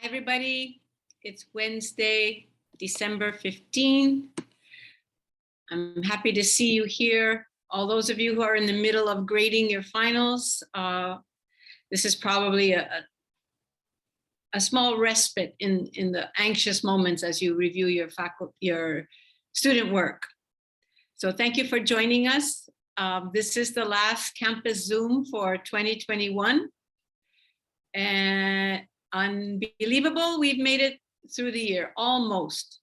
everybody. It's Wednesday, December 15th. I'm happy to see you here. All those of you who are in the middle of grading your finals, this is probably a small respite in the anxious moments as you review your student work. So thank you for joining us. This is the last campus Zoom for 2021. And unbelievable, we've made it through the year, almost.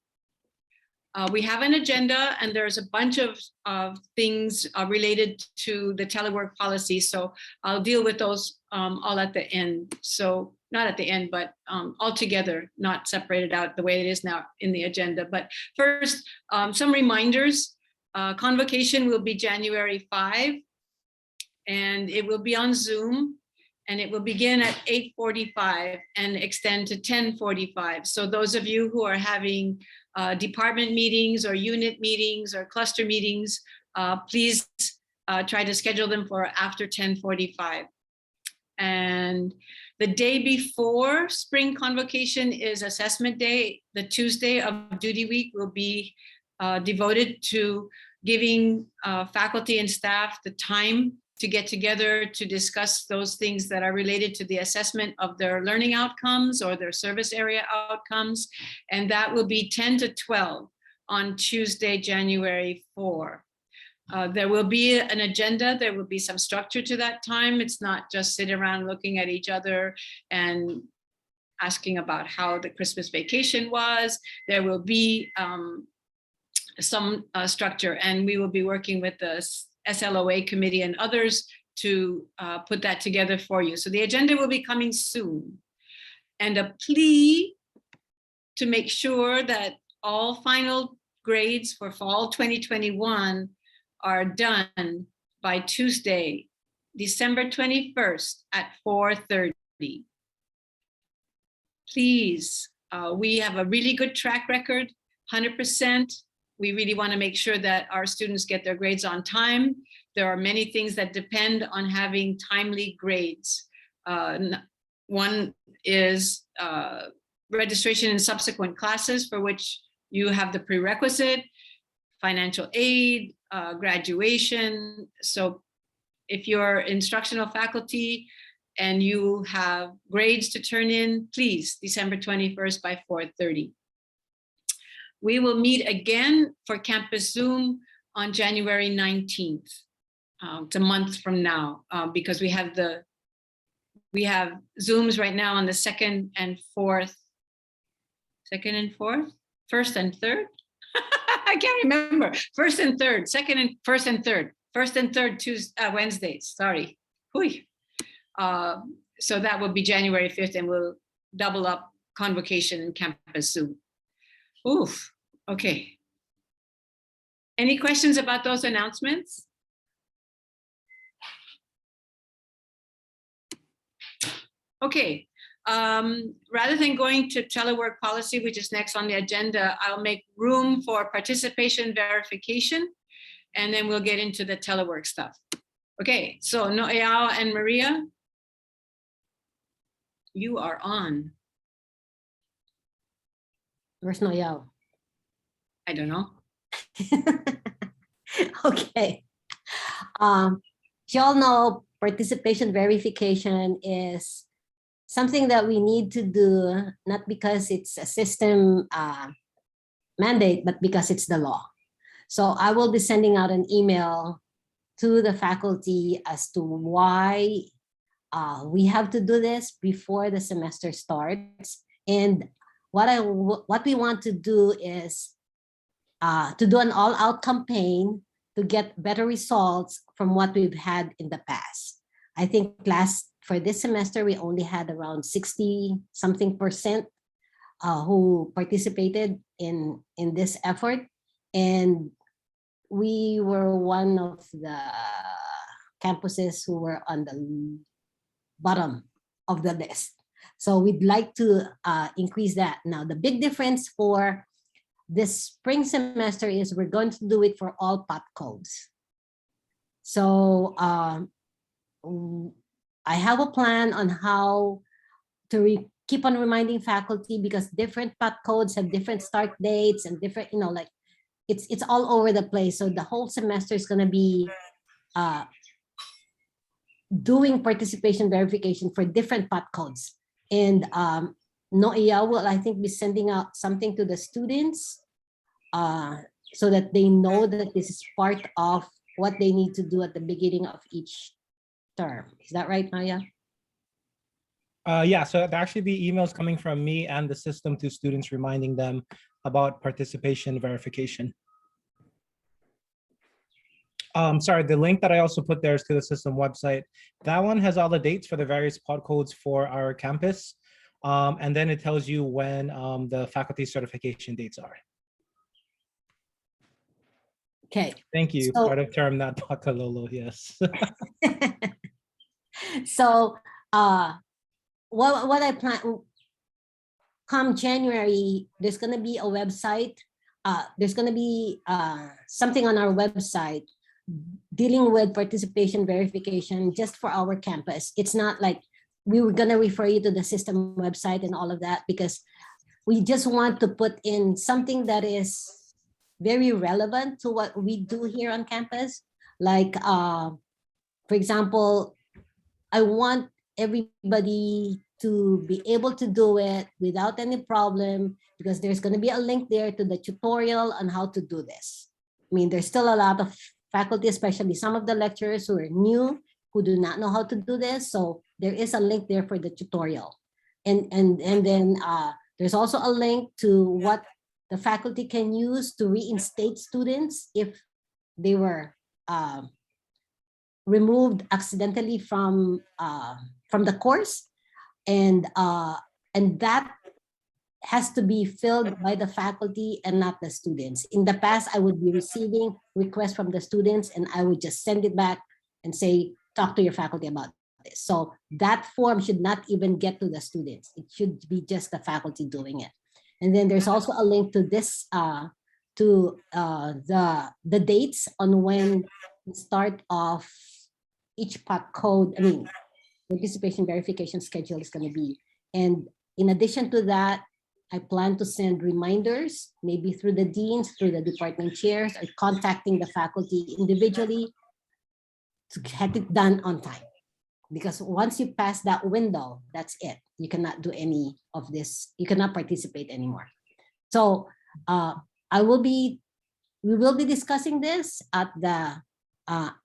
We have an agenda and there's a bunch of things related to the telework policy. So I'll deal with those all at the end. So not at the end, but all together, not separated out the way it is now in the agenda. But first, some reminders. Convocation will be January 5, and it will be on Zoom. And it will begin at 8:45 and extend to 10:45. So those of you who are having department meetings or unit meetings or cluster meetings, please try to schedule them for after 10:45. And the day before spring convocation is assessment day. The Tuesday of duty week will be devoted to giving faculty and staff the time to get together to discuss those things that are related to the assessment of their learning outcomes or their service area outcomes. And that will be 10 to 12 on Tuesday, January 4. There will be an agenda, there will be some structure to that time. It's not just sit around looking at each other and asking about how the Christmas vacation was. There will be some structure, and we will be working with the SLOA committee and others to put that together for you. So the agenda will be coming soon. And a plea to make sure that all final grades for fall 2021 are done by Tuesday, December 21st at 4:30. Please, we have a really good track record, 100%. We really want to make sure that our students get their grades on time. There are many things that depend on having timely grades. One is registration in subsequent classes for which you have the prerequisite, financial aid, graduation. So if you're instructional faculty and you have grades to turn in, please, December 21st by 4:30. We will meet again for Campus Zoom on January 19th. It's a month from now, because we have Zooms right now on the second and fourth, first and third. I can't remember. First and third, first and third Wednesdays. Sorry. So that will be January 5th, and we'll double up convocation and Campus Zoom. Oof, okay. Any questions about those announcements? Okay, rather than going to telework policy, which is next on the agenda, I'll make room for participation verification, and then we'll get into the telework stuff. Okay, so Noeao and Maria, you are on. Where's Noyao? I don't know. Okay. Y'all know participation verification is something that we need to do, not because it's a system mandate, but because it's the law. So I will be sending out an email to the faculty as to why we have to do this before the semester starts. And what we want to do is to do an all-out campaign to get better results from what we've had in the past. I think for this semester, we only had around 60-something% who participated in this effort. And we were one of the campuses who were on the bottom of the list. So we'd like to increase that. Now, the big difference for this spring semester is we're going to do it for all POT codes. So I have a plan on how to keep on reminding faculty, because different PAT codes have different start dates and different, like it's all over the place. So the whole semester is going to be doing participation verification for different PAT codes. And NOIA will, I think, be sending out something to the students so that they know that this is part of what they need to do at the beginning of each term. Is that right, Maya? Yeah, so there actually be emails coming from me and the system to students reminding them about participation verification. Sorry, the link that I also put there is to the system website. That one has all the dates for the various pod codes for our campus. And then it tells you when the faculty certification dates are. Okay. Thank you. So, Part of term, not Pakalolo, yes. so what I plan, come January, there's going to be a website. There's going to be something on our website dealing with participation verification just for our campus. It's not like we were going to refer you to the system website and all of that, because we just want to put in something that is very relevant to what we do here on campus. Like, for example, I want everybody to be able to do it without any problem, because there's going to be a link there to the tutorial on how to do this. I mean, there's still a lot of faculty, especially some of the lecturers who are new, who do not know how to do this. So there is a link there for the tutorial. And then there's also a link to what the faculty can use to reinstate students if they were removed accidentally from the course, and that has to be filled by the faculty and not the students. In the past, I would be receiving requests from the students, and I would just send it back and say, talk to your faculty about this. So that form should not even get to the students. It should be just the faculty doing it. And then there's also a link to this, to the dates on when the start of each PAT code, I mean, participation verification schedule is going to be. And in addition to that, I plan to send reminders, maybe through the deans, through the department chairs, or contacting the faculty individually to get it done on time. Because once you pass that window, that's it. You cannot do any of this. You cannot participate anymore. So we will be discussing this at the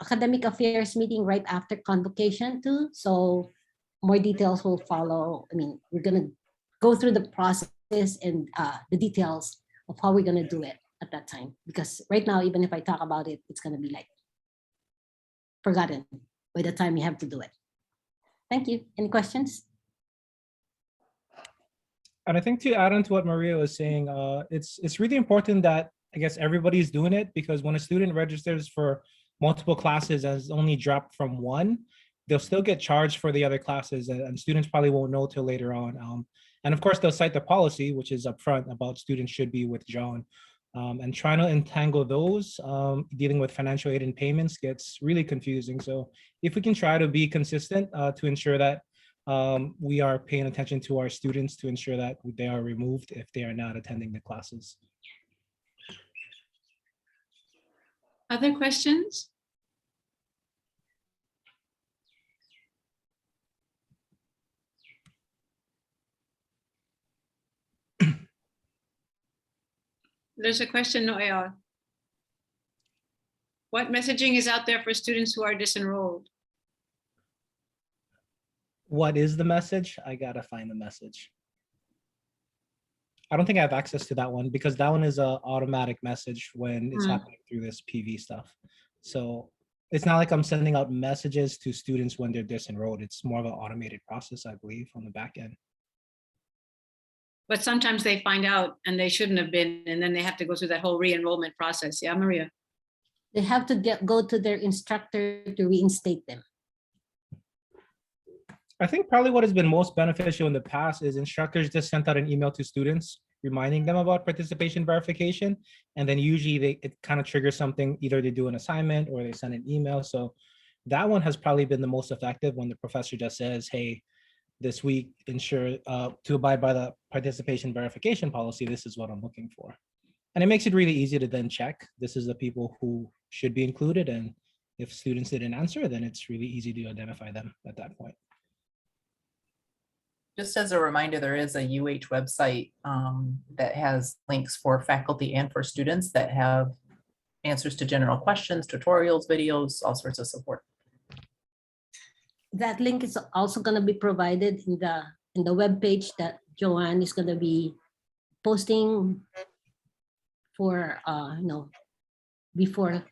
academic affairs meeting right after convocation too. So more details will follow. I mean, we're gonna go through the process and the details of how we're gonna do it at that time. Because right now, even if I talk about it, it's gonna be like forgotten by the time you have to do it. Thank you. Any questions? And I think to add on to what Maria was saying, it's really important that I guess everybody's doing it, because when a student registers for multiple classes and is only dropped from one, they'll still get charged for the other classes, and students probably won't know till later on. And of course, they'll cite the policy, which is upfront about students should be withdrawn. And trying to entangle those, dealing with financial aid and payments gets really confusing. So if we can try to be consistent to ensure that we are paying attention to our students to ensure that they are removed if they are not attending the classes. Other questions? There's a question, Noel. What messaging is out there for students who are disenrolled? What is the message? I gotta find the message. I don't think I have access to that one, because that one is an automatic message when it's happening through this PV stuff. So it's not like I'm sending out messages to students when they're disenrolled. It's more of an automated process, I believe, on the back end. But sometimes they find out and they shouldn't have been, and then they have to go through that whole re-enrollment process. Yeah, Maria? They have to go to their instructor to reinstate them. I think probably what has been most beneficial in the past is instructors just sent out an email to students reminding them about participation verification. And then usually it kind of triggers something, either they do an assignment or they send an email. So that one has probably been the most effective, when the professor just says, hey, this week, ensure to abide by the participation verification policy, this is what I'm looking for. And it makes it really easy to then check, this is the people who should be included. And if students didn't answer, then it's really easy to identify them at that point. Just as a reminder, there is a UH website that has links for faculty and for students that have answers to general questions, tutorials, videos, all sorts of support. That link is also going to be provided in the web page that Joanne is going to be posting for before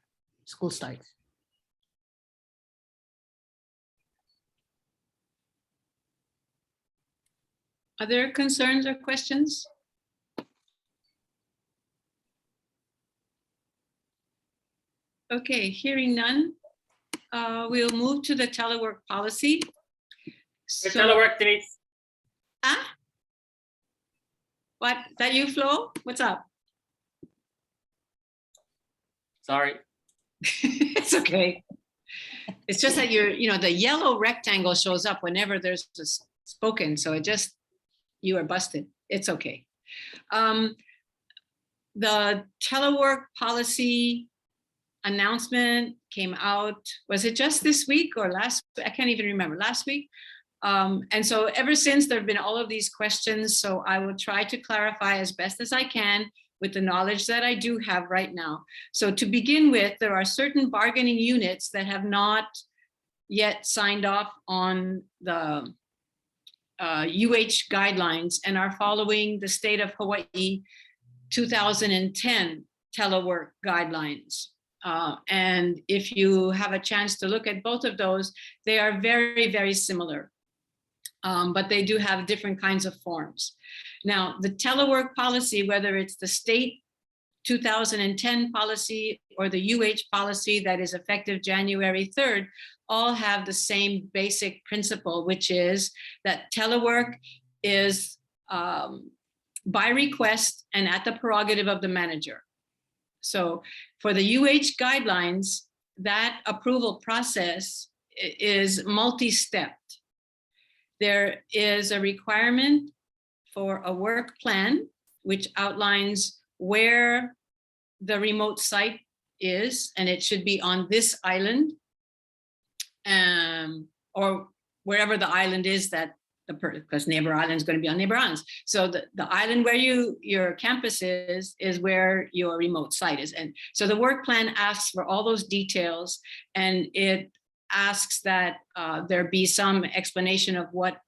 school starts. Other concerns or questions? Okay, hearing none, we'll move to the telework policy. The telework, Denise. Ah? What, is that you, Flo? What's up? Sorry. It's okay. It's just that the yellow rectangle shows up whenever there's a spoken, so you are busted. It's okay. The telework policy announcement came out, was it just this week or last? I can't even remember, last week. And so ever since, there have been all of these questions, so I will try to clarify as best as I can with the knowledge that I do have right now. So to begin with, there are certain bargaining units that have not yet signed off on the UH guidelines and are following the state of Hawaii 2010 telework guidelines. And if you have a chance to look at both of those, they are very, very similar, but they do have different kinds of forms. Now, the telework policy, whether it's the state 2010 policy or the UH policy that is effective January 3rd, all have the same basic principle, which is that telework is by request and at the prerogative of the manager. So for the UH guidelines, that approval process is multi-stepped. There is a requirement for a work plan, which outlines where the remote site is, and it should be on this island, or wherever the island is that because Neighbor Island is going to be on Neighbor Islands. So the island where your campus is where your remote site is. And so the work plan asks for all those details, and it asks that there be some explanation of what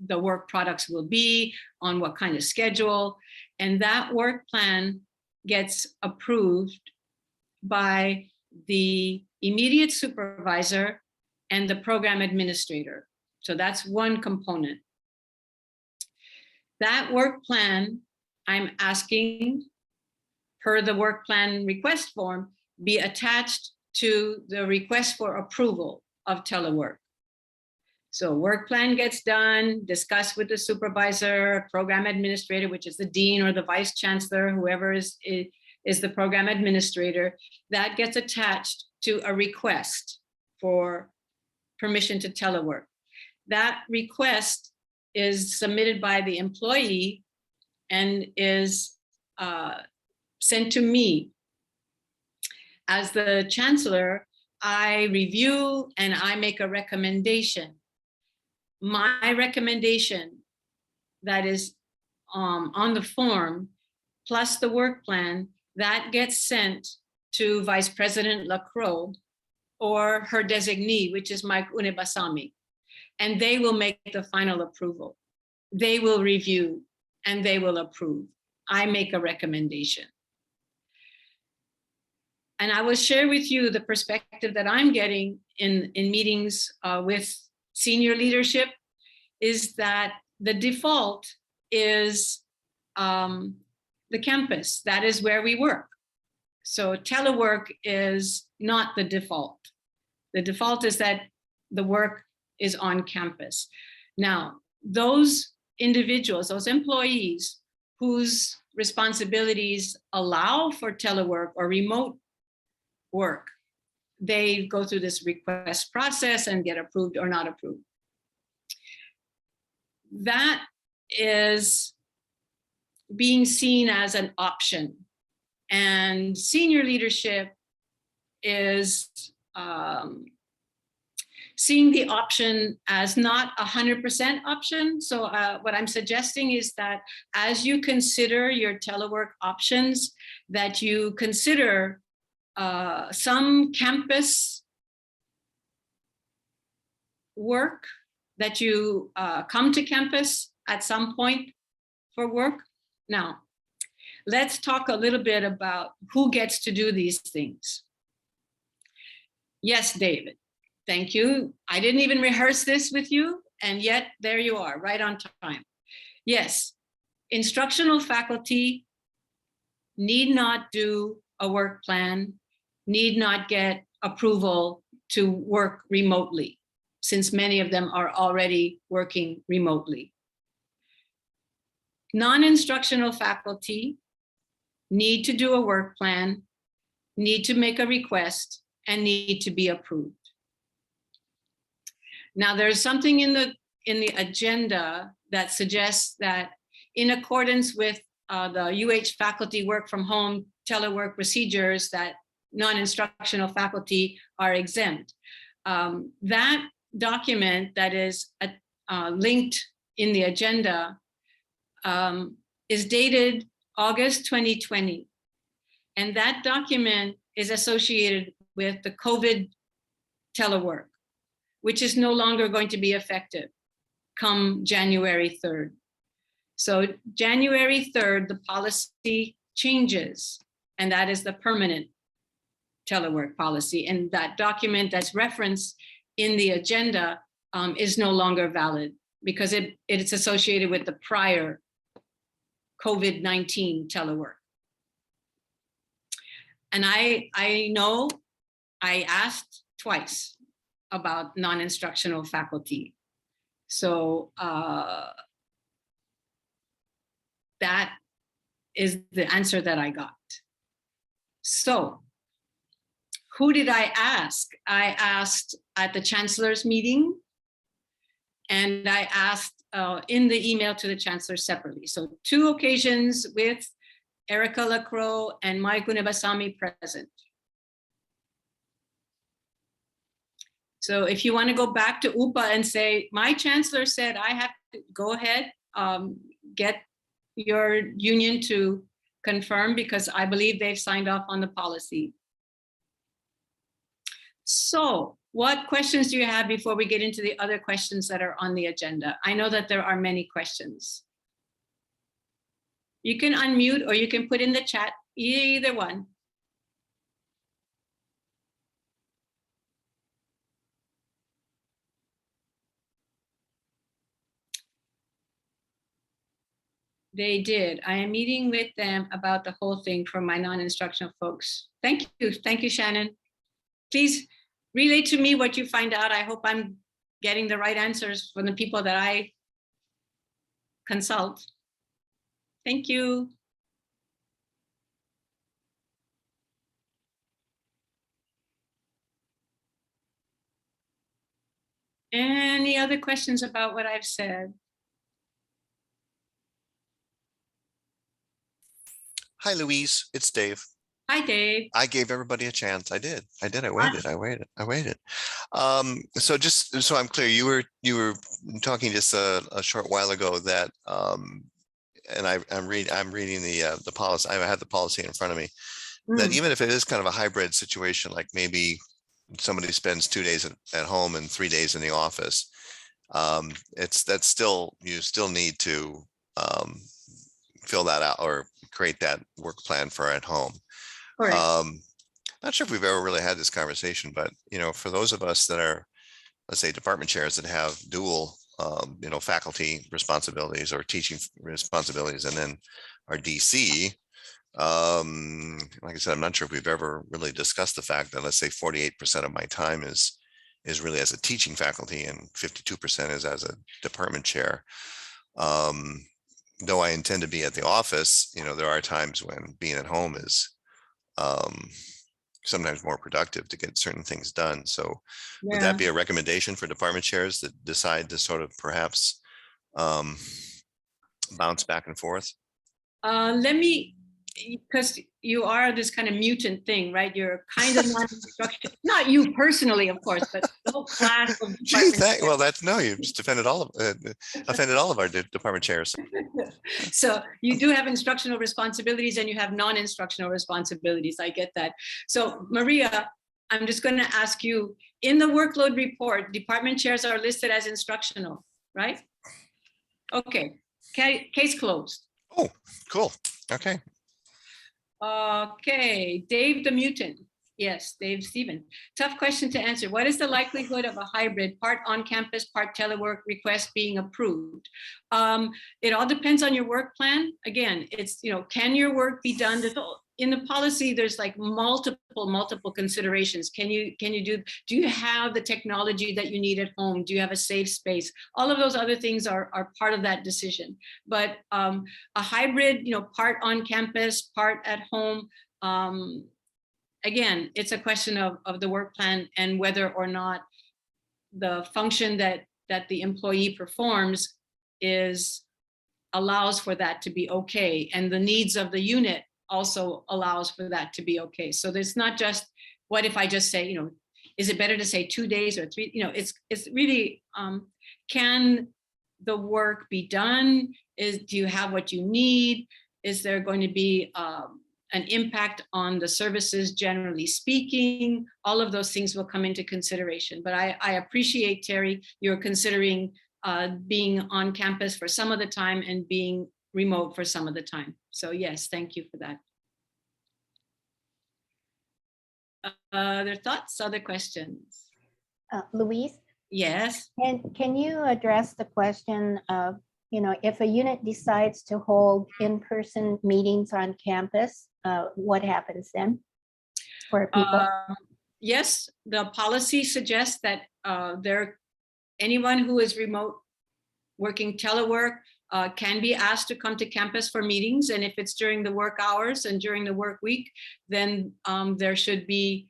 the work products will be, on what kind of schedule. And that work plan gets approved by the immediate supervisor and the program administrator. So that's one component. That work plan, I'm asking, per the work plan request form, be attached to the request for approval of telework. So work plan gets done, discussed with the supervisor, program administrator, which is the dean or the vice chancellor, whoever is the program administrator. That gets attached to a request for permission to telework. That request is submitted by the employee and is sent to me. As the chancellor, I review and I make a recommendation. My recommendation that is on the form, plus the work plan, that gets sent to Vice President LaCroix or her designee, which is Mike Unebasami. And they will make the final approval. They will review and they will approve. I make a recommendation. And I will share with you the perspective that I'm getting in meetings with senior leadership, is that the default is the campus. That is where we work. So telework is not the default. The default is that the work is on campus. Now, those individuals, those employees whose responsibilities allow for telework or remote work, they go through this request process and get approved or not approved. that is being seen as an option. And senior leadership is seeing the option as not 100% option. So what I'm suggesting is that as you consider your telework options, that you consider some campus work, that you come to campus at some point for work. Now, let's talk a little bit about who gets to do these things. Yes, David, thank you. I didn't even rehearse this with you, and yet there you are, right on time. Yes, instructional faculty need not do a work plan, need not get approval to work remotely, since many of them are already working remotely. Non-instructional faculty need to do a work plan, need to make a request, and need to be approved. Now, there's something in the agenda that suggests that in accordance with the UH faculty work from home telework procedures, that non-instructional faculty are exempt. That document that is linked in the agenda is dated August 2020. And that document is associated with the COVID telework, which is no longer going to be effective come January 3rd. So January 3rd, the policy changes, and that is the permanent telework policy. And that document that's referenced in the agenda is no longer valid because it's associated with the prior COVID-19 telework. And I know I asked twice about non-instructional faculty. So that is the answer that I got. So who did I ask? I asked at the Chancellor's meeting, and I asked in the email to the Chancellor separately. So 2 occasions with Erica Lacroix and Mike Unebasami present. So if you want to go back to UPA and say, my Chancellor said I have to go ahead, get your union to confirm, because I believe they've signed off on the policy. So what questions do you have before we get into the other questions that are on the agenda? I know that there are many questions. You can unmute or you can put in the chat, either one. They did. I am meeting with them about the whole thing for my non-instructional folks. Thank you. Thank you, Shannon. Please relay to me what you find out. I hope I'm getting the right answers from the people that I consult. Thank you. Any other questions about what I've said? Hi, Louise. It's Dave. Hi, Dave. I gave everybody a chance. I did. I waited. So just so I'm clear, you were talking just a short while ago that, and I'm reading the policy. I have the policy in front of me. That even if it is kind of a hybrid situation, like maybe somebody spends 2 days at home and 3 days in the office, that's still, you still need to fill that out or create that work plan for at home. Not sure if we've ever really had this conversation, but for those of us that are, let's say, department chairs that have dual faculty responsibilities or teaching responsibilities, and then our DC, like I said, I'm not sure if we've ever really discussed the fact that, let's say, 48% of my time is really as a teaching faculty and 52% is as a department chair. Though I intend to be at the office, there are times when being at home is sometimes more productive to get certain things done. So would that be a recommendation for department chairs that decide to sort of perhaps bounce back and forth? Let me, because you are this kind of mutant thing, right? You're kind of non-instruction, not you personally, of course, but the whole class of Gee, department well, that's no, you just offended all of our department chairs. So you do have instructional responsibilities and you have non-instructional responsibilities. I get that. So Maria, I'm just going to ask you, in the workload report, department chairs are listed as instructional, right? Okay, case closed. Oh, cool. Okay. Okay, Dave the mutant. Yes, Dave Stephen. Tough question to answer. What is the likelihood of a hybrid, part on-campus, part telework request being approved? It all depends on your work plan. Again, it's, can your work be done? In the policy, there's like multiple considerations. Do you have the technology that you need at home? Do you have a safe space? All of those other things are part of that decision. But a hybrid, part on campus, part at home, again, it's a question of the work plan and whether or not the function that the employee performs allows for that to be okay. And the needs of the unit also allows for that to be okay. So there's not just, what if I just say, is it better to say 2 days or 3? It's really, can the work be done? Do you have what you need? Is there going to be an impact on the services, generally speaking? All of those things will come into consideration. But I appreciate, Terry, you're considering being on campus for some of the time and being remote for some of the time. So yes, thank you for that. Other thoughts, other questions? Louise, Yes. can you address the question of, if a unit decides to hold in-person meetings on campus, what happens then for people? Yes, the policy suggests that anyone who is remote working telework can be asked to come to campus for meetings. And if it's during the work hours and during the work week, then they should be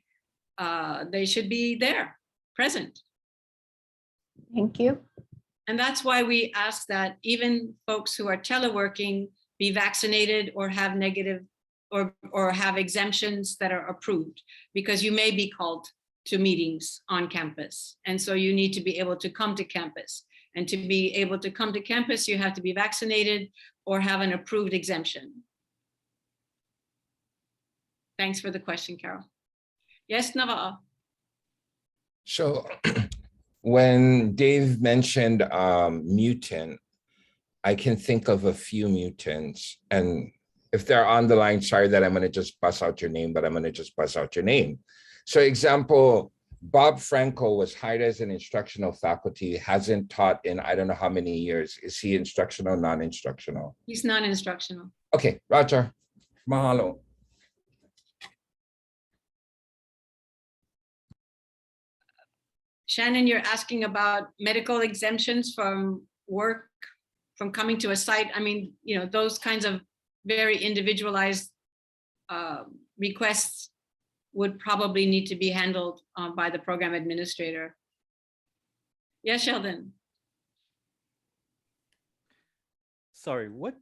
there, present. Thank you. And that's why we ask that even folks who are teleworking be vaccinated or have negative or have exemptions that are approved, because you may be called to meetings on campus. And so you need to be able to come to campus. And to be able to come to campus, you have to be vaccinated or have an approved exemption. Thanks for the question, Carol. Yes, Nava. So when Dave mentioned mutant, I can think of a few mutants. And if they're on the line, sorry that I'm going to just buzz out your name, but I'm going to just buzz out your name. So example, Bob Franco was hired as an instructional faculty, hasn't taught in I don't know how many years. Is he instructional, non-instructional? He's non-instructional. Okay, Roger. Mahalo. Shannon, you're asking about medical exemptions from work, from coming to a site. I mean, those kinds of very individualized requests would probably need to be handled by the program administrator. Yes, Sheldon. Sorry, what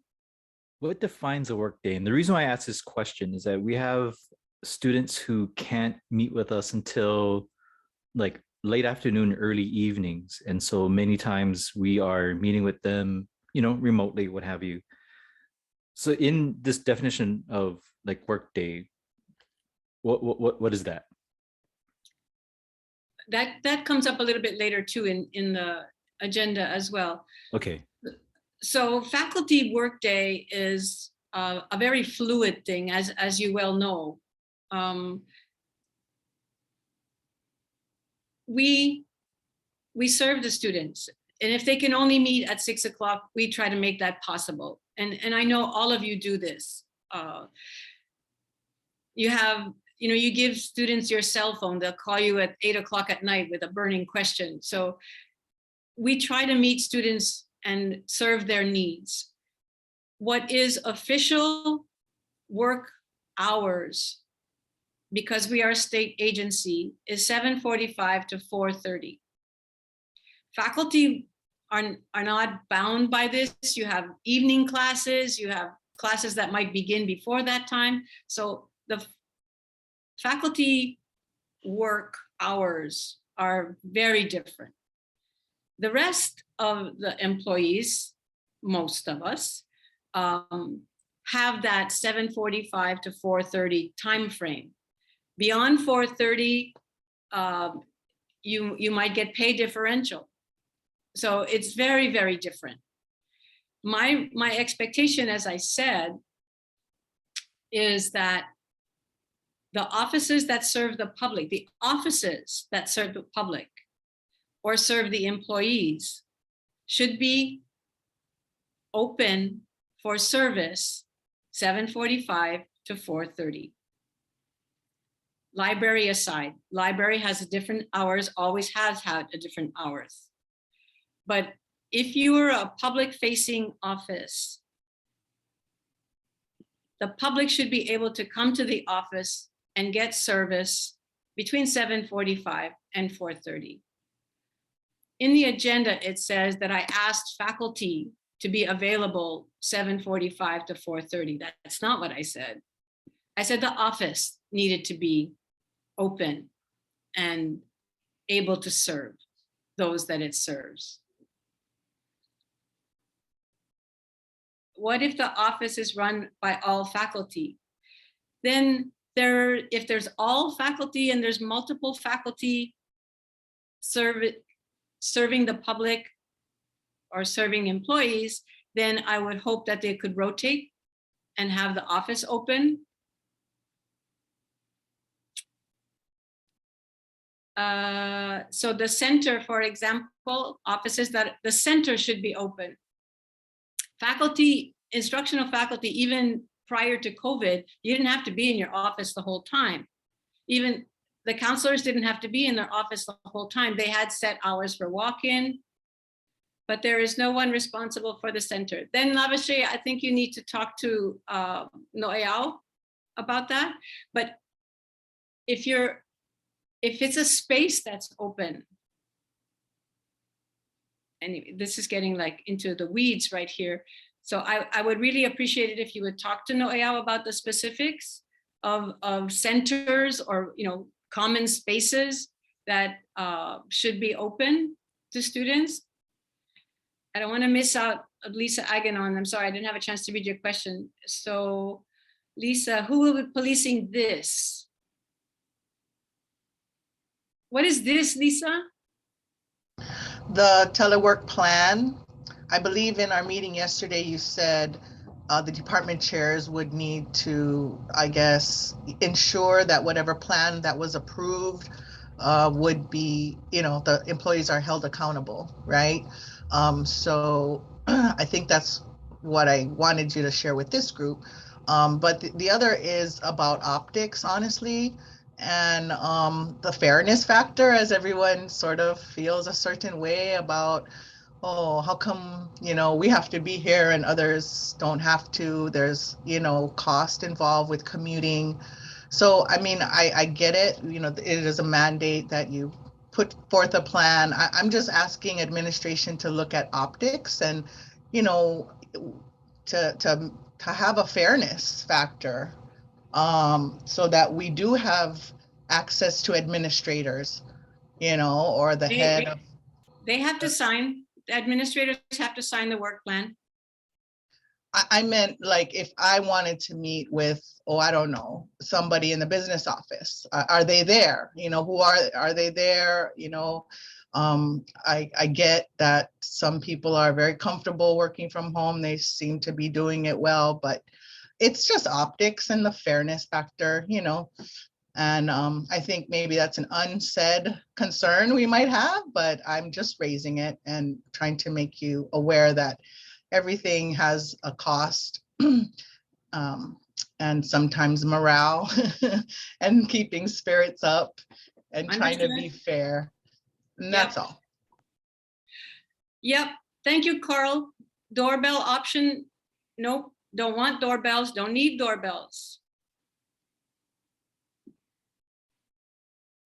defines a work day? And the reason why I ask this question is that we have students who can't meet with us until like late afternoon, early evenings. And so many times we are meeting with them, remotely, what have you. So in this definition of like work day, what is that? That comes up a little bit later too in the agenda as well. Okay. So faculty workday is a very fluid thing, as you well know. We serve the students, and if they can only meet at 6 o'clock, we try to make that possible. And I know all of you do this. You give students your cell phone, they'll call you at 8 o'clock at night with a burning question. So we try to meet students and serve their needs. What is official work hours, because we are a state agency, is 7:45 to 4:30. Faculty are not bound by this. You have evening classes, you have classes that might begin before that time. So the faculty work hours are very different. The rest of the employees, most of us, have that 7:45 to 4:30 timeframe. Beyond 4:30, you might get pay differential. So it's very, very different. My expectation, as I said, is that the offices that serve the public, the offices that serve the public or serve the employees should be open for service 7:45 to 4:30. Library aside, library has a different hours, always has had a different hours. But if you are a public facing office, the public should be able to come to the office and get service between 7:45 and 4:30. In the agenda, it says that I asked faculty to be available 7:45 to 4:30. That's not what I said. I said the office needed to be open and able to serve those that it serves. What if the office is run by all faculty? Then if there's all faculty and there's multiple faculty serving the public or serving employees, then I would hope that they could rotate and have the office open. So the center, for example, offices that the center should be open. Faculty, instructional faculty, even prior to COVID, you didn't have to be in your office the whole time. Even the counselors didn't have to be in their office the whole time. They had set hours for walk-in, but there is no one responsible for the center. Then Lavashe, I think you need to talk to Noeao about that. But if it's a space that's open, anyway, this is getting like into the weeds right here. So I would really appreciate it if you would talk to Noeao about the specifics of centers or common spaces that should be open to students. I don't want to miss out Lisa Aganon. I'm sorry, I didn't have a chance to read your question. So Lisa, who will be policing this? What is this, Lisa? The telework plan. I believe in our meeting yesterday, you said the department chairs would need to, I guess, ensure that whatever plan that was approved would be, the employees are held accountable, right? So I think that's what I wanted you to share with this group. But the other is about optics, honestly, and the fairness factor, as everyone sort of feels a certain way about, oh, how come, we have to be here and others don't have to? There's, cost involved with commuting. So, I mean, I get it, it is a mandate that you put forth a plan. I'm just asking administration to look at optics and, to have a fairness factor, so that we do have access to administrators, or the head of. They have to sign. The administrators have to sign the work plan. I meant like if I wanted to meet with, I don't know, somebody in the business office, are they there? Who are they there? I get that some people are very comfortable working from home. They seem to be doing it well, but it's just optics and the fairness factor, and I think maybe that's an unsaid concern we might have, but I'm just raising it and trying to make you aware that everything has a cost, and sometimes morale and keeping spirits up and trying to be fair. And that's all. Yep. Thank you, Carl. Doorbell option. Nope. Don't want doorbells. Don't need doorbells.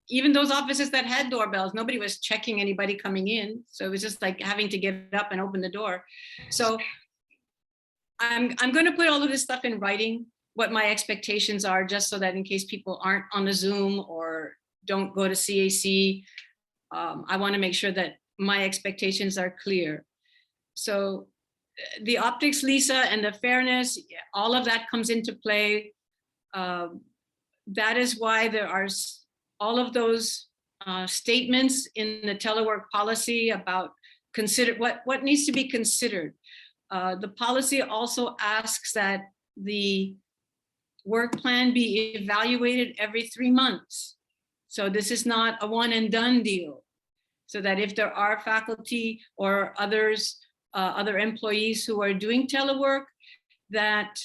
even those offices that had doorbells, nobody was checking anybody coming in. So it was just like having to get up and open the door. So I'm going to put all of this stuff in writing, what my expectations are, just so that in case people aren't on the Zoom or don't go to CAC, I want to make sure that my expectations are clear. So the optics, Lisa, and the fairness, all of that comes into play. That is why there are all of those statements in the telework policy about what needs to be considered. The policy also asks that the work plan be evaluated every 3 months. So this is not a one and done deal. So that if there are faculty or others, other employees who are doing telework, that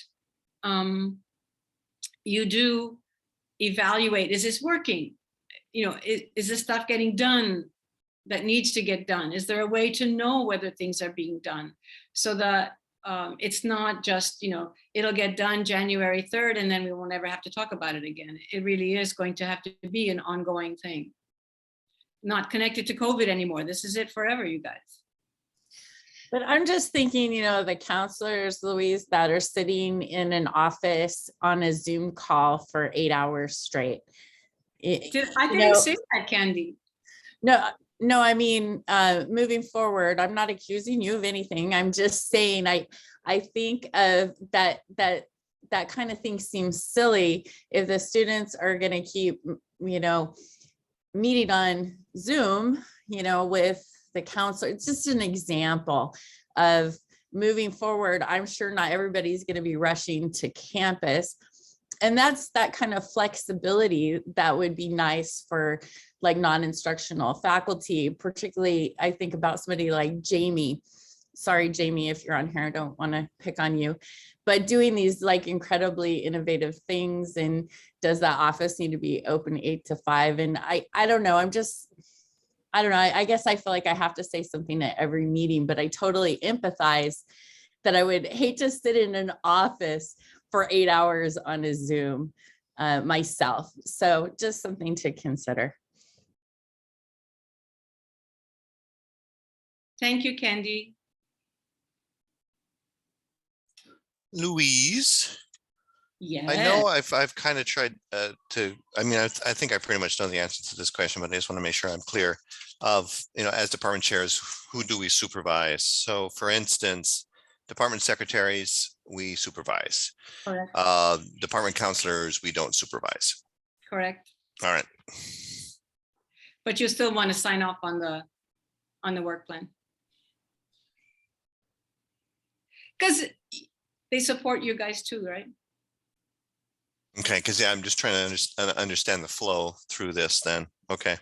you do evaluate, is this working? You know, is this stuff getting done that needs to get done? Is there a way to know whether things are being done? So that it's not just, you know, it'll get done January 3rd and then we will never have to talk about it again. It really is going to have to be an ongoing thing. Not connected to COVID anymore. This is it forever, you guys. But I'm just thinking, you know, the counselors, Louise, that are sitting in an office on a Zoom call for 8 hours straight. I didn't say that, Candy. No, I mean, moving forward, I'm not accusing you of anything. I'm just saying, I think of that kind of thing seems silly if the students are going to keep, you know, meeting on Zoom, you know, with the counselor. It's just an example of moving forward. I'm sure not everybody's going to be rushing to campus. And that's that kind of flexibility that would be nice for like non-instructional faculty, particularly I think about somebody like Jamie. Sorry, Jamie, if you're on here, I don't want to pick on you, but doing these like incredibly innovative things. And does that office need to be open 8 to 5? And I don't know. I don't know. I guess I feel like I have to say something at every meeting, but I totally empathize that I would hate to sit in an office for 8 hours on a Zoom myself. So just something to consider. Thank you, Candy. Louise, Yeah. I know I've kind of tried I think I pretty much know the answer to this question, but I just want to make sure I'm clear of, you know, as department chairs, who do we supervise? So for instance, department secretaries, we supervise. Correct. Department counselors, we don't supervise. Correct. All right. But you still want to sign off on the work plan. Because they support you guys too, right? Okay, because yeah, I'm just trying to understand the flow through this then. Okay.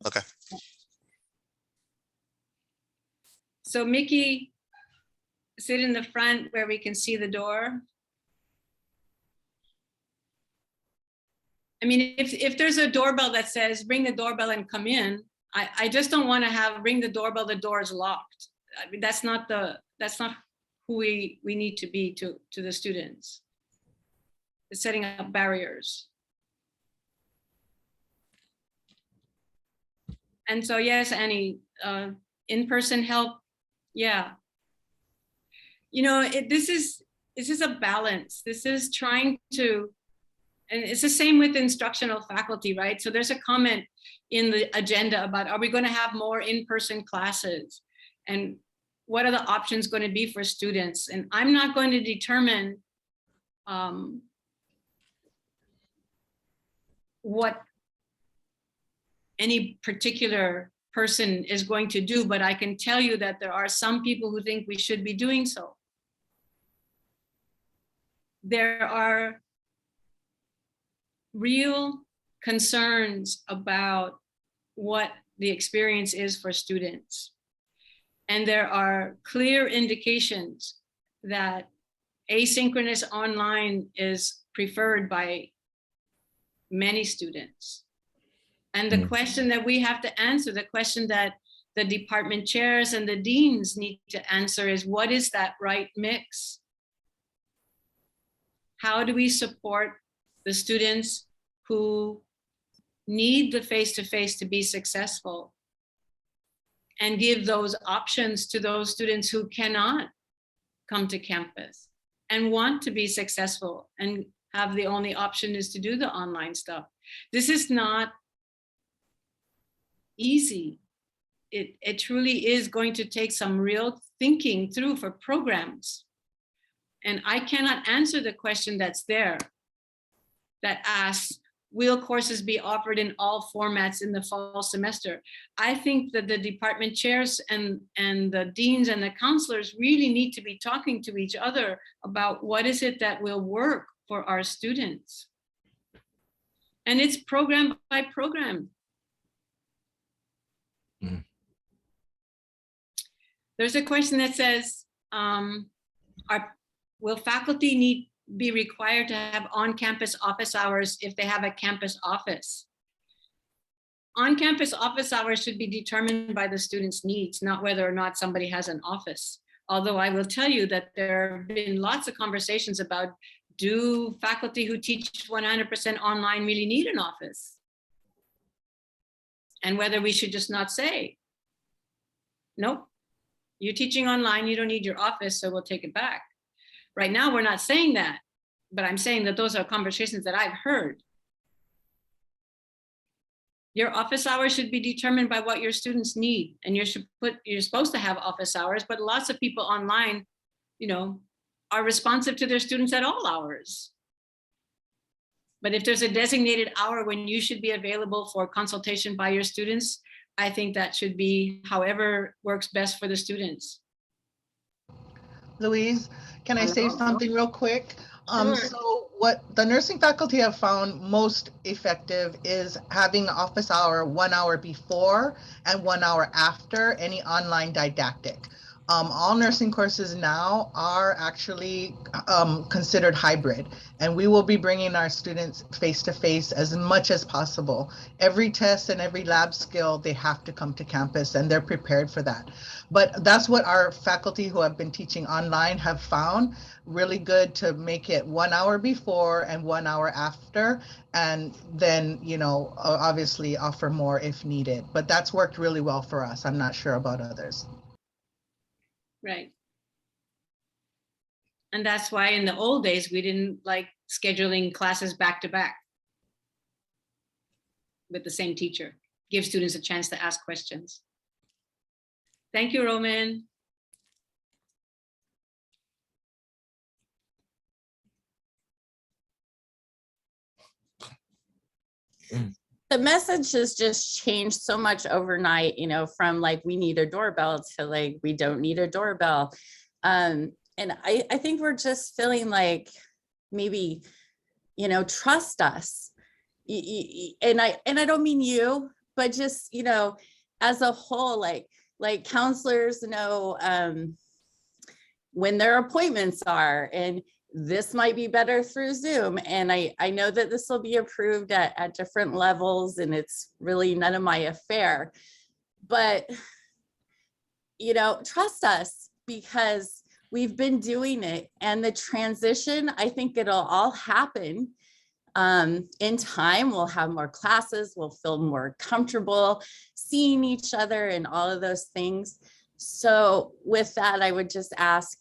Okay. So Mickey, sit in the front where we can see the door. I mean, if there's a doorbell that says ring the doorbell and come in, I just don't want to have ring the doorbell, the door is locked. I mean, that's not who we need to be to the students. It's setting up barriers. And so yes, Annie, in-person help, yeah. You know, this is a balance. This is trying to, and it's the same with instructional faculty, right? So there's a comment in the agenda about, are we going to have more in-person classes? And what are the options going to be for students? And I'm not going to determine what any particular person is going to do, but I can tell you that there are some people who think we should be doing so. There are real concerns about what the experience is for students. And there are clear indications that asynchronous online is preferred by many students. And the question that we have to answer, the question that the department chairs and the deans need to answer is, what is that right mix? How do we support the students who need the face-to-face to be successful, and give those options to those students who cannot come to campus and want to be successful and have the only option is to do the online stuff. This is not easy. It truly is going to take some real thinking through for programs. And I cannot answer the question that's there that asks, will courses be offered in all formats in the fall semester? I think that the department chairs and the deans and the counselors really need to be talking to each other about what is it that will work for our students. And it's program by program. Mm. There's a question that says, will faculty be required to have on-campus office hours if they have a campus office? On-campus office hours should be determined by the student's needs, not whether or not somebody has an office. Although I will tell you that there have been lots of conversations about, do faculty who teach 100% online really need an office? And whether we should just not say, nope, you're teaching online, you don't need your office, so we'll take it back. Right now, we're not saying that, but I'm saying that those are conversations that I've heard. Your office hours should be determined by what your students need, and you're supposed to have office hours, but lots of people online, are responsive to their students at all hours. But if there's a designated hour when you should be available for consultation by your students, I think that should be however works best for the students. Louise, can I say Hello. something real quick? Sure. So what the nursing faculty have found most effective is having an office hour 1 hour before and 1 hour after any online didactic. All nursing courses now are actually considered hybrid, and we will be bringing our students face-to-face as much as possible. Every test and every lab skill, they have to come to campus, and they're prepared for that. But that's what our faculty who have been teaching online have found really good, to make it 1 hour before and 1 hour after, and then, obviously offer more if needed. But that's worked really well for us. I'm not sure about others. Right. And that's why in the old days, we didn't like scheduling classes back to back with the same teacher. Give students a chance to ask questions. Thank you, Roman. The message has just changed so much overnight, from like, we need a doorbell to like, we don't need a doorbell. And I think we're just feeling like maybe, trust us. And I don't mean you, but just, as a whole, like counselors know when their appointments are, and this might be better through Zoom. And I know that this will be approved at different levels, and it's really none of my affair. But, trust us, because we've been doing it. And the transition, I think it'll all happen in time. We'll have more classes, we'll feel more comfortable seeing each other and all of those things. So with that, I would just ask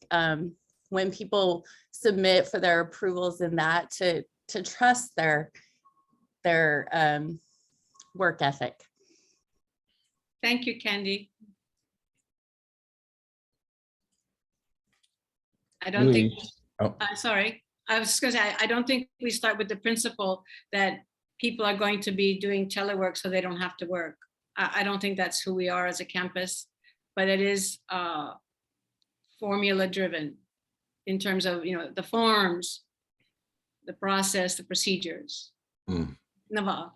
when people submit for their approvals in that to trust their work ethic. Thank you, Candy. I don't think, sorry, I was just gonna say, I don't think we start with the principle that people are going to be doing telework so they don't have to work. I don't think that's who we are as a campus, but it is formula driven in terms of, the forms, the process, the procedures. Nava.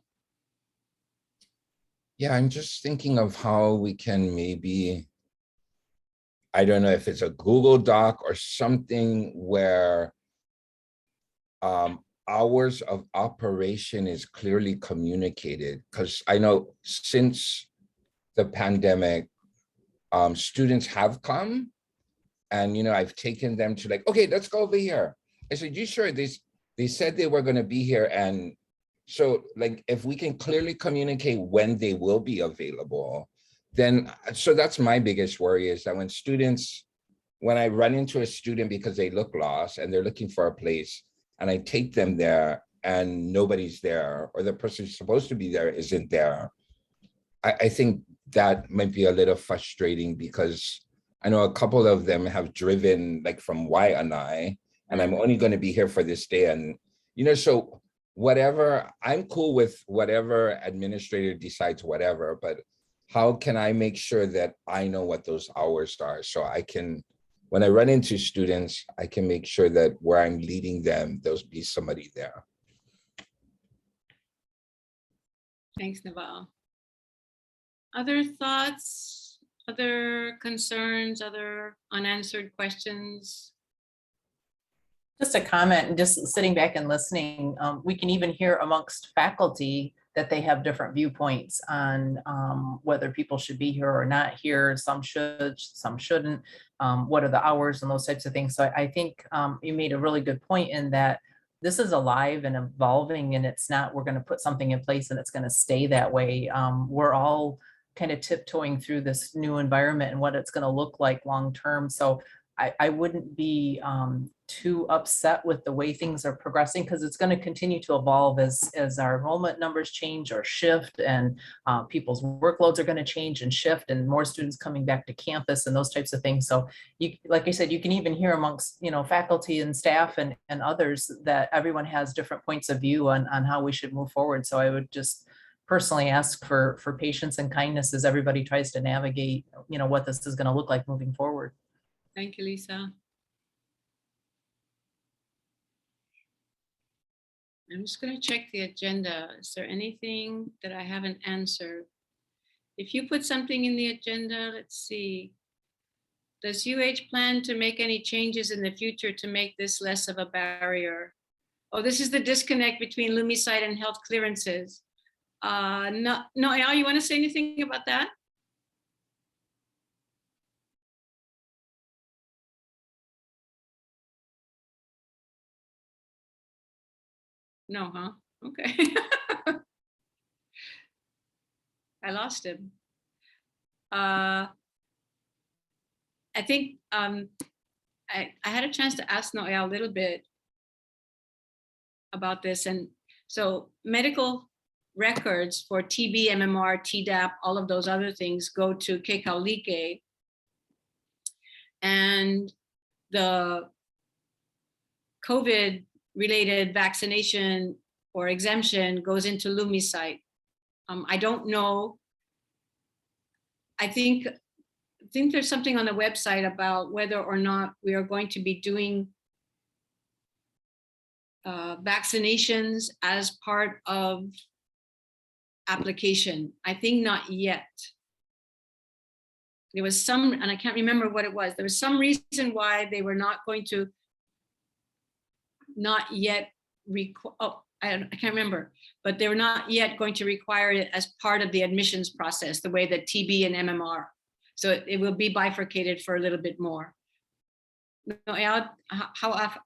Yeah, I'm just thinking of how we can maybe, I don't know if it's a Google Doc or something where hours of operation is clearly communicated. Because I know since the pandemic, students have come, and I've taken them to like, okay, let's go over here. I said, you sure? They said they were going to be here, and So like, if we can clearly communicate when they will be available, then, so that's my biggest worry, is that when I run into a student because they look lost and they're looking for a place, and I take them there and nobody's there, or the person who's supposed to be there isn't there, I think that might be a little frustrating, because I know a couple of them have driven like from Waianae, and I'm only going to be here for this day. And, so whatever, I'm cool with whatever administrator decides, whatever, but how can I make sure that I know what those hours are, so I can, when I run into students, I can make sure that where I'm leading them, there'll be somebody there. Thanks, Naval. Other thoughts, other concerns, other unanswered questions? Just a comment, and just sitting back and listening, we can even hear amongst faculty that they have different viewpoints on whether people should be here or not here. Some should, some shouldn't. What are the hours and those types of things. So I think you made a really good point in that this is alive and evolving, and it's not, we're going to put something in place and it's going to stay that way. We're all kind of tiptoeing through this new environment and what it's going to look like long term. So I wouldn't be too upset with the way things are progressing, because it's going to continue to evolve as our enrollment numbers change or shift, and people's workloads are going to change and shift, and more students coming back to campus and those types of things. So you, like I said, you can even hear amongst, faculty and staff and others that everyone has different points of view on how we should move forward. So I would just personally ask for patience and kindness as everybody tries to navigate, what this is going to look like moving forward. Thank you, Lisa. I'm just going to check the agenda. Is there anything that I haven't answered? If you put something in the agenda, let's see. Does UH plan to make any changes in the future to make this less of a barrier? Oh, this is the disconnect between Lumicide and health clearances. No, Al, you want to say anything about that? No, huh? Okay. I lost him. I think I had a chance to ask Noelle a little bit about this. And so medical records for TB, MMR, Tdap, all of those other things go to Kekaulike. And the COVID related vaccination or exemption goes into Lumicide. I don't know. I think there's something on the website about whether or not we are going to be doing vaccinations as part of application. I think not yet. There was some, and I can't remember what it was. There was some reason why they were not going to I can't remember, but they were not yet going to require it as part of the admissions process, the way that TB and MMR. So it will be bifurcated for a little bit more. Noelle, how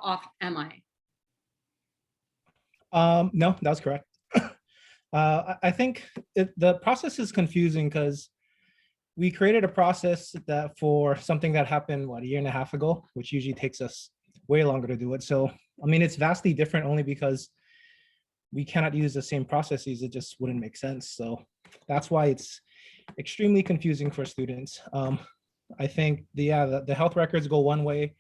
off am I? No, that's correct. I think the process is confusing because we created a process that for something that happened, what, a year and a half ago, which usually takes us way longer to do it. So, I mean, it's vastly different only because we cannot use the same processes. It just wouldn't make sense. So that's why it's extremely confusing for students. I think the health records go one way.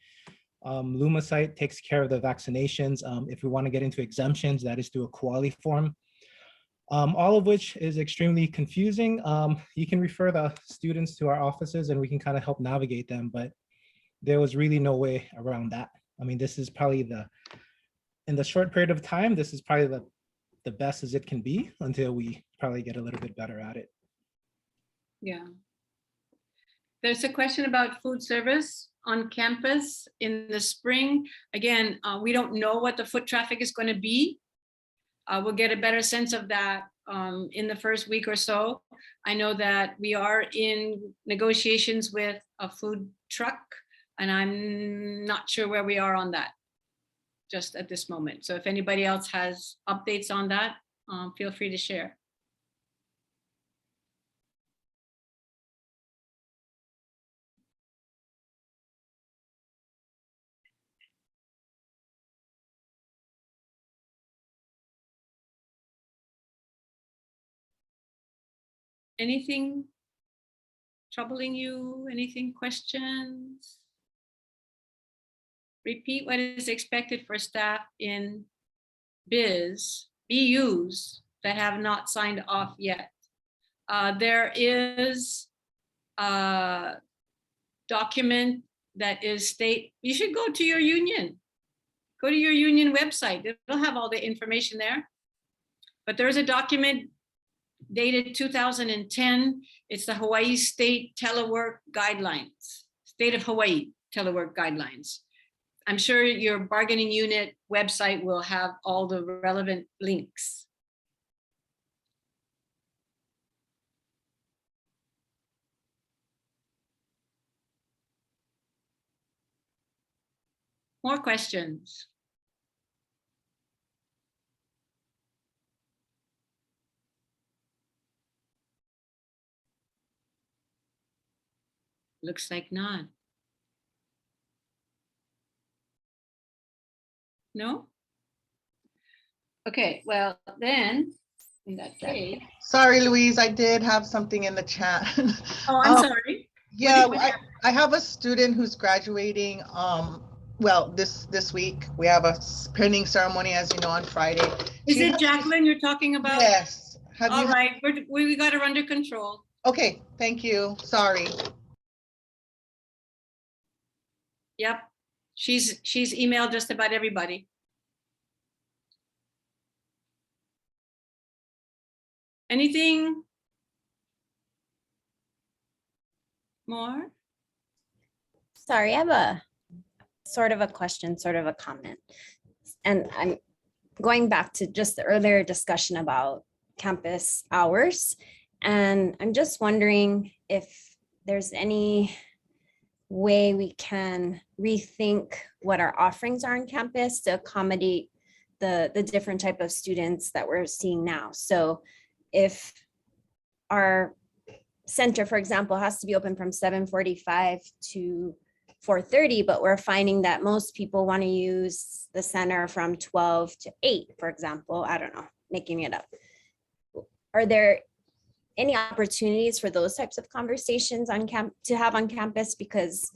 Lumicide takes care of the vaccinations. If we want to get into exemptions, that is through a quality form. All of which is extremely confusing. You can refer the students to our offices and we can kind of help navigate them, but there was really no way around that. I mean, this is probably in the short period of time, this is probably the best as it can be until we probably get a little bit better at it. Yeah. There's a question about food service on campus in the spring. Again, we don't know what the foot traffic is going to be. We'll get a better sense of that in the first week or so. I know that we are in negotiations with a food truck, and I'm not sure where we are on that. just at this moment. So if anybody else has updates on that, feel free to share. Anything troubling you? Anything, questions? Repeat what is expected for staff in BUs that have not signed off yet. There is a document that is you should go to your union. Go to your union website. It'll have all the information there. But there's a document dated 2010. It's the Hawaii State Telework Guidelines, State of Hawaii Telework Guidelines. I'm sure your bargaining unit website will have all the relevant links. More questions? Looks like not. No? Okay, well then, in that case. Sorry, Louise, I did have something in the chat. Oh, I'm sorry. Yeah, I have a student who's graduating. Well, this week we have a pending ceremony, as you know, on Friday. Is it Jacqueline you're talking about? Yes. All right, we got her under control. Okay, thank you. Sorry. Yep, she's emailed just about everybody. Anything more? Sorry, I have a sort of a question, sort of a comment. And I'm going back to just the earlier discussion about campus hours. And I'm just wondering if there's any way we can rethink what our offerings are on campus to accommodate the different type of students that we're seeing now. So if our center, for example, has to be open from 7:45 to 4:30, but we're finding that most people want to use the center from 12 to 8, for example. I don't know, making it up. Are there any opportunities for those types of conversations on to have on campus? Because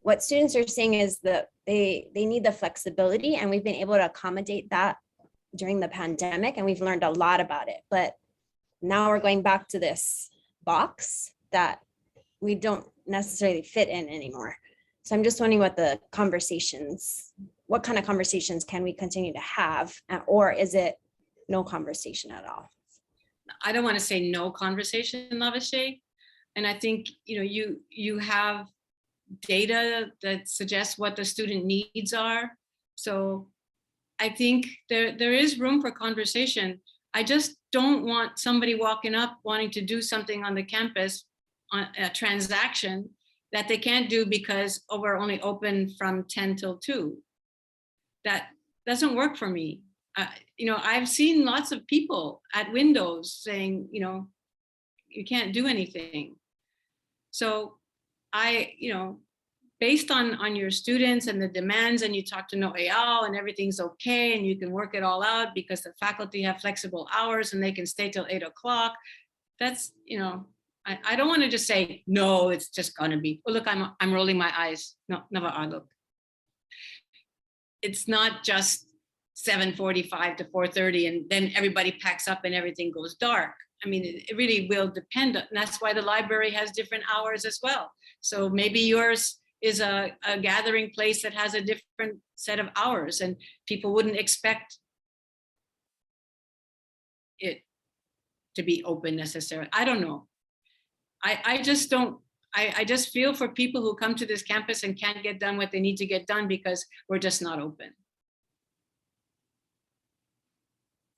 what students are saying is that they need the flexibility, and we've been able to accommodate that during the pandemic, and we've learned a lot about it. But now we're going back to this box that we don't necessarily fit in anymore. So I'm just wondering what kind of conversations can we continue to have, or is it no conversation at all? I don't want to say no conversation, Lavishay. And I think, you have data that suggests what the student needs are. So I think there is room for conversation. I just don't want somebody walking up wanting to do something on the campus, on a transaction that they can't do because we're only open from 10 till 2. That doesn't work for me. I've seen lots of people at windows saying, you can't do anything. So based on your students and the demands, and you talk to Noeal and everything's okay, and you can work it all out because the faculty have flexible hours and they can stay till 8 o'clock. That's, I don't want to just say, no, it's just gonna be, oh, look, I'm rolling my eyes. No, never are, look. It's not just 7:45 to 4:30 and then everybody packs up and everything goes dark. I mean, it really will depend. And that's why the library has different hours as well. So maybe yours is a gathering place that has a different set of hours, and people wouldn't expect it to be open necessarily. I don't know. I just don't, I just feel for people who come to this campus and can't get done what they need to get done because we're just not open.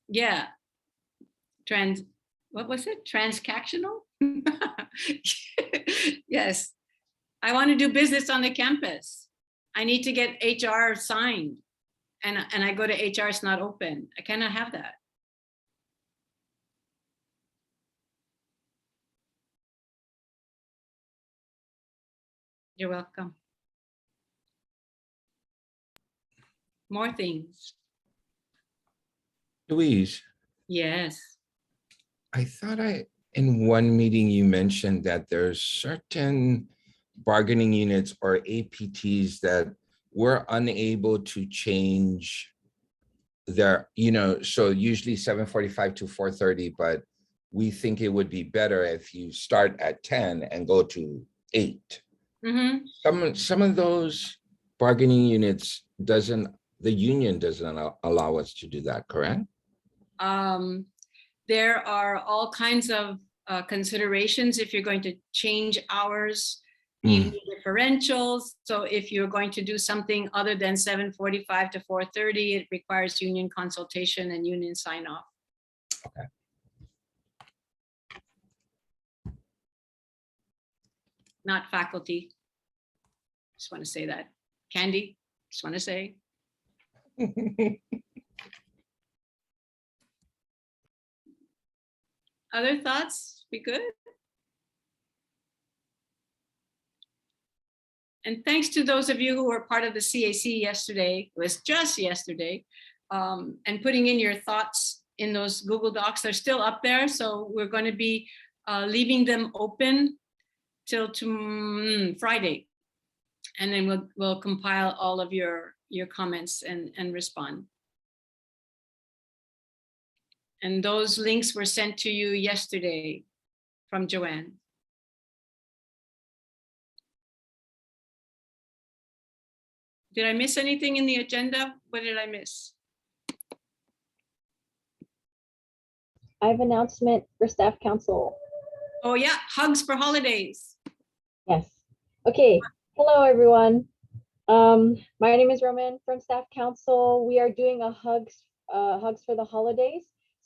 Yeah. What was it? Transactional? Yes. I want to do business on the campus. I need to get HR signed. and I go to HR, it's not open. I cannot have that. You're welcome. More things. Louise, Yes. I thought in one meeting you mentioned that there's certain bargaining units or APTs that were unable to change their, so usually 7:45 to 4:30, but we think it would be better if you start at 10 and go to 8. Mm-hmm. Some of those bargaining units the union doesn't allow us to do that, correct? There are all kinds of considerations if you're going to change hours. You need differentials. So if you're going to do something other than 7:45 to 4:30, it requires union consultation and union sign off. Okay. Not faculty. Just want to say that. Candy, just want to say. Other thoughts? We good? And thanks to those of you who were part of the CAC yesterday, it was just yesterday, and putting in your thoughts in those Google Docs. They're still up there, so we're going to be leaving them open till Friday, and then we'll compile all of your comments and respond. And those links were sent to you yesterday from Joanne. Did I miss anything in the agenda? What did I miss? I have an announcement for staff council. Oh yeah, hugs for holidays. Yes. Okay. Hello, everyone. My name is Roman from staff council. We are doing a hugs for the holidays.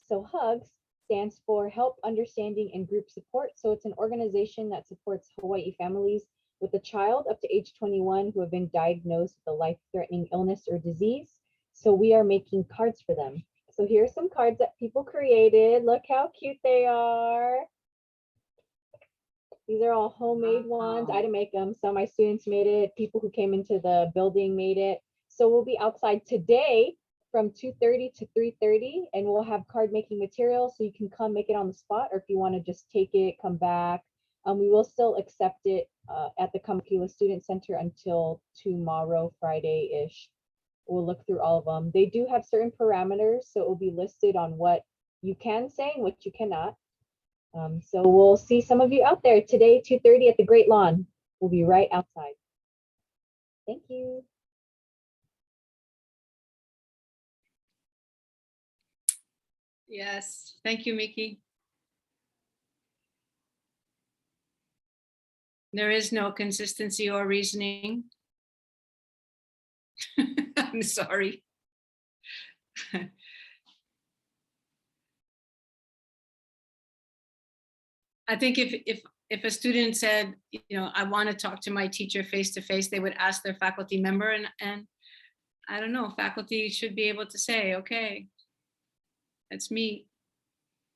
So HUGS stands for Help, Understanding, and Group Support. So it's an organization that supports Hawaii families with a child up to age 21 who have been diagnosed with a life-threatening illness or disease. So we are making cards for them. So here's some cards that people created. Look how cute they are. These are all homemade ones. I didn't make them. Some of my students made it. People who came into the building made it. So we'll be outside today from 2:30 to 3:30, and we'll have card making material, so you can come make it on the spot, or if you want to just take it, come back. We will still accept it at the Kamakila Student Center until tomorrow, Friday-ish. We'll look through all of them. They do have certain parameters, so it will be listed on what you can say and what you cannot. So we'll see some of you out there today, 2:30 at the Great Lawn. We'll be right outside. Thank you. Yes, thank you, Mickey. There is no consistency or reasoning. I'm sorry. I think if a student said, I want to talk to my teacher face to face, they would ask their faculty member, and I don't know, faculty should be able to say, okay, let's meet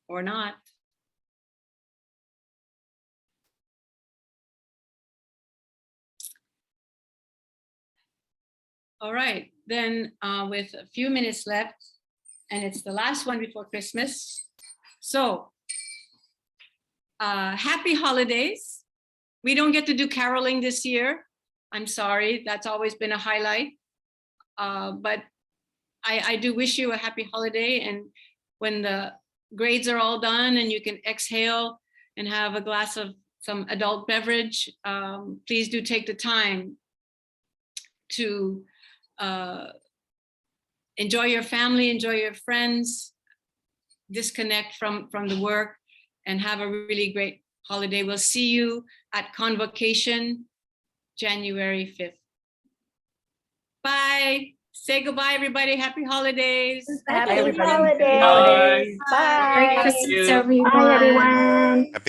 or not. All right, then with a few minutes left, and it's the last one before Christmas. So happy holidays. We don't get to do caroling this year. I'm sorry, that's always been a highlight. But I do wish you a happy holiday, and when the grades are all done and you can exhale and have a glass of some adult beverage, please do take the time to enjoy your family, enjoy your friends, disconnect from the work, and have a really great holiday. We'll see you at Convocation, January 5th. Bye. Say goodbye, everybody. Happy holidays. Happy everybody. holidays. Bye. Bye. Thank you. Bye, everyone. Happy